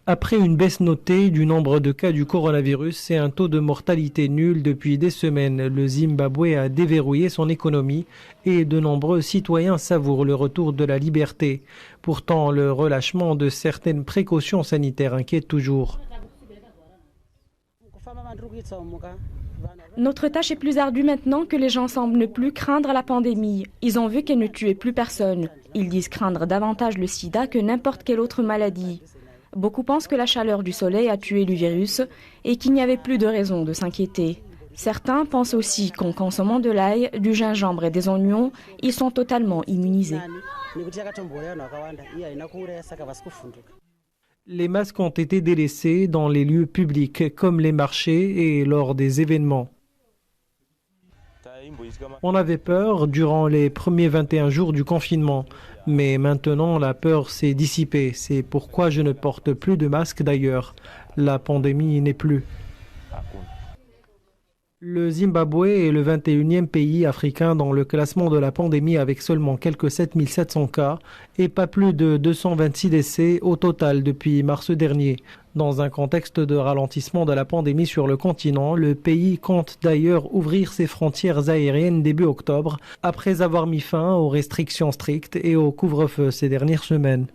Après une baisse notée du nombre de cas du coronavirus et un taux de mortalité nul depuis des semaines, le Zimbabwe a déverrouillé son économie et de nombreux citoyens savourent le retour de la liberté. Pourtant, le relâchement de certaines précautions sanitaires inquiète toujours. Notre tâche est plus ardue maintenant que les gens semblent ne plus craindre la pandémie. Ils ont vu qu'elle ne tuait plus personne. Ils disent craindre davantage le sida que n'importe quelle autre maladie. Beaucoup pensent que la chaleur du soleil a tué le virus et qu'il n'y avait plus de raison de s'inquiéter. Certains pensent aussi qu'en consommant de l'ail, du gingembre et des oignons, ils sont totalement immunisés. Les masques ont été délaissés dans les lieux publics comme les marchés et lors des événements. On avait peur durant les premiers 21 jours du confinement, mais maintenant la peur s'est dissipée. C'est pourquoi je ne porte plus de masque d'ailleurs. La pandémie n'est plus. Le Zimbabwe est le 21e pays africain dans le classement de la pandémie avec seulement quelques 7700 cas et pas plus de 226 décès au total depuis mars dernier. Dans un contexte de ralentissement de la pandémie sur le continent, le pays compte d'ailleurs ouvrir ses frontières aériennes début octobre après avoir mis fin aux restrictions strictes et au couvre-feu ces dernières semaines.